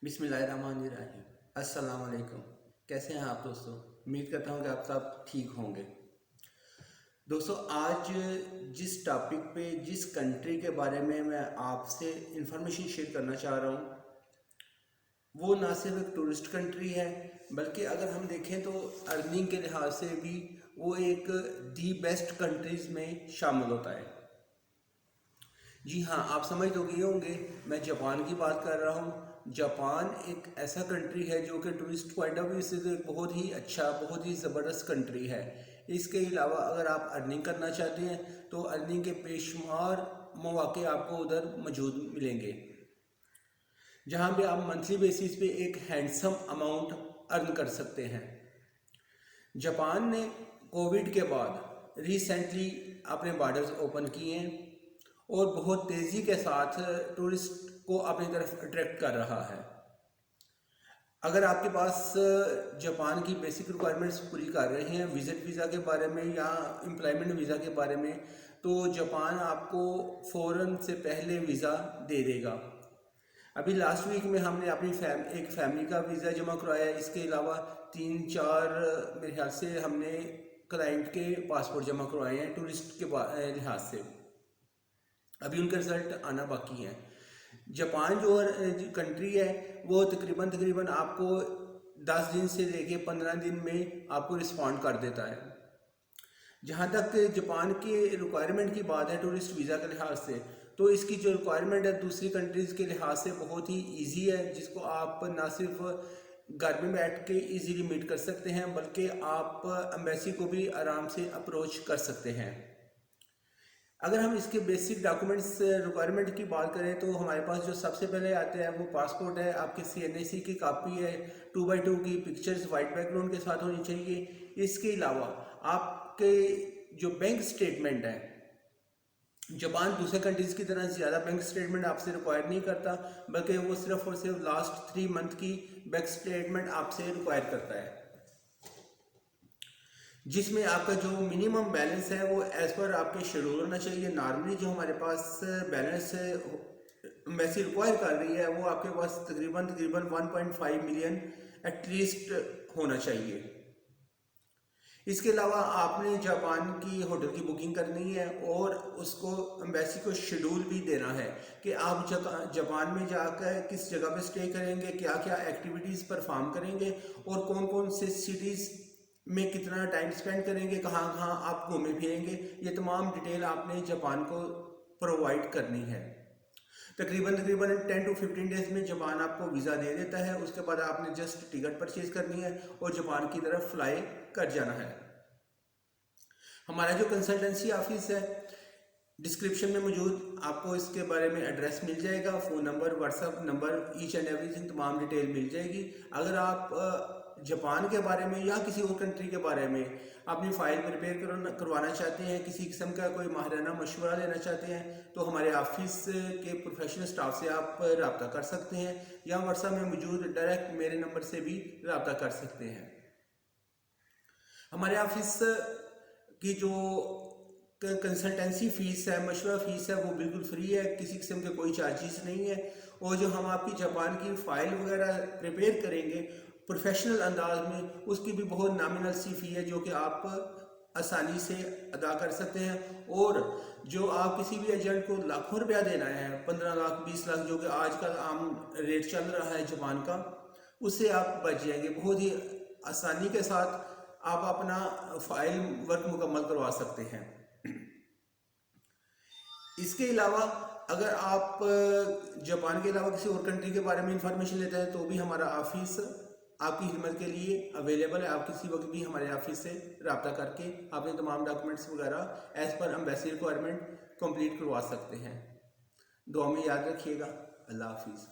बिस्मिल्लाहिर्रहमानिर्रहीम। अस्सलाम वालेकुम। कैसे हैं आप दोस्तों? उम्मीद करता हूँ कि आप सब ठीक होंगे। दोस्तों, आज जिस टॉपिक पे, जिस कंट्री के बारे में मैं आपसे इंफॉर्मेशन शेयर करना चाह रहा हूँ, वो ना सिर्फ एक टूरिस्ट कंट्री है, बल्कि अगर हम देखें तो अर्निंग के लिहाज से भी वो एक दी बेस्ट कंट्रीज़ में शामिल होता है। जी हाँ, आप समझ तो गए होंगे, मैं जापान की बात कर रहा हूँ। जापान एक ऐसा कंट्री है जो कि टूरिस्ट पॉइंट ऑफ व्यू से तो एक बहुत ही अच्छा, बहुत ही ज़बरदस्त कंट्री है। इसके अलावा अगर आप अर्निंग करना चाहते हैं तो अर्निंग के बेशुमार मौके आपको उधर मौजूद मिलेंगे, जहाँ पे आप मंथली बेसिस पे एक हैंडसम अमाउंट अर्न कर सकते हैं। जापान ने कोविड के बाद रिसेंटली अपने बॉर्डर्स ओपन किए हैं और बहुत तेज़ी के साथ टूरिस्ट को अपनी तरफ अट्रैक्ट कर रहा है। अगर आपके पास जापान की बेसिक रिक्वायरमेंट्स पूरी कर रहे हैं विज़िट वीज़ा के बारे में या एम्प्लॉयमेंट वीज़ा के बारे में, तो जापान आपको फ़ौरन से पहले वीज़ा दे देगा। अभी लास्ट वीक में हमने अपनी एक फैमिली का वीज़ा जमा करवाया। इसके अलावा 3-4 मेरे ख्याल से हमने क्लाइंट के पासपोर्ट जमा करवाए हैं टूरिस्ट के लिहाज से। अभी उनका रिज़ल्ट आना बाकी है। जापान जो कंट्री है वो तकरीबन आपको 10 दिन से लेके 15 दिन में आपको रिस्पॉन्ड कर देता है। जहाँ तक जापान के रिक्वायरमेंट की बात है टूरिस्ट वीज़ा के लिहाज से, तो इसकी जो रिक्वायरमेंट है दूसरी कंट्रीज़ के लिहाज से बहुत ही इजी है, जिसको आप ना सिर्फ घर में बैठ के इजीली मीट कर सकते हैं, बल्कि आप एम्बेसी को भी आराम से अप्रोच कर सकते हैं। अगर हम इसके बेसिक डॉक्यूमेंट्स रिक्वायरमेंट की बात करें तो हमारे पास जो सबसे पहले आते हैं वो पासपोर्ट है, आपके CNAC की कापी है, 2x2 की पिक्चर्स वाइट बैकग्राउंड के साथ होनी चाहिए। इसके अलावा आपके जो बैंक स्टेटमेंट है, जापान दूसरे कंट्रीज़ की तरह ज़्यादा बैंक स्टेटमेंट आपसे रिक्वायर नहीं करता, बल्कि वो सिर्फ और सिर्फ लास्ट 3 मंथ की बैंक स्टेटमेंट आपसे रिक्वायर करता है, जिसमें आपका जो मिनिमम बैलेंस है वो एज़ पर आपके शेड्यूल होना चाहिए। नॉर्मली जो हमारे पास बैलेंस एम्बेसी रिक्वायर कर रही है वो आपके पास तकरीबन 1.5 मिलियन एटलीस्ट होना चाहिए। इसके अलावा आपने जापान की होटल की बुकिंग करनी है और उसको एम्बेसी को शेड्यूल भी देना है कि आप जापान में जाकर किस जगह पे स्टे करेंगे, क्या क्या एक्टिविटीज़ परफॉर्म करेंगे और कौन कौन से सिटीज़ में कितना टाइम स्पेंड करेंगे, कहाँ कहाँ आप घूमे फिरेंगे। ये तमाम डिटेल आपने जापान को प्रोवाइड करनी है। तकरीबन 10 to 15 डेज में जापान आपको वीज़ा दे देता है। उसके बाद आपने जस्ट टिकट परचेज करनी है और जापान की तरफ फ्लाई कर जाना है। हमारा जो कंसल्टेंसी ऑफिस है डिस्क्रिप्शन में मौजूद, आपको इसके बारे में एड्रेस मिल जाएगा, phone number, WhatsApp number, each and everything तमाम डिटेल मिल जाएगी। अगर आप जापान के बारे में या किसी और कंट्री के बारे में अपनी फ़ाइल प्रिपेयर करवाना चाहते हैं, किसी किस्म का कोई माहिराना मशवरा लेना चाहते हैं, तो हमारे ऑफिस के प्रोफेशनल स्टाफ से आप रब्ता कर सकते हैं या व्हाट्सएप में मौजूद डायरेक्ट मेरे नंबर से भी रब्ता कर सकते हैं। हमारे ऑफिस की जो कंसल्टेंसी फ़ीस है, मशवरा फ़ीस है, वो बिल्कुल फ्री है, किसी किस्म के कोई चार्जेस नहीं है। और जो हम आपकी जापान की फ़ाइल वगैरह प्रिपेयर करेंगे प्रोफेशनल अंदाज में, उसकी भी बहुत नॉमिनल सी फ़ी है जो कि आप आसानी से अदा कर सकते हैं। और जो आप किसी भी एजेंट को लाखों रुपया देना है, 15 लाख 20 लाख जो कि आज का आम रेट चल रहा है जापान का, उससे आप बच जाएंगे। बहुत ही आसानी के साथ आप अपना फाइल वर्क मुकम्मल करवा सकते हैं। इसके अलावा अगर आप जापान के अलावा किसी और कंट्री के बारे में इंफॉर्मेशन लेते हैं तो भी हमारा ऑफिस आपकी खिदमत के लिए अवेलेबल है। आप किसी वक्त भी हमारे ऑफिस से रब्ता करके अपने तमाम डॉक्यूमेंट्स वगैरह as per embassy requirement complete करवा सकते हैं। दुआ में याद रखिएगा। अल्लाह हाफिज़।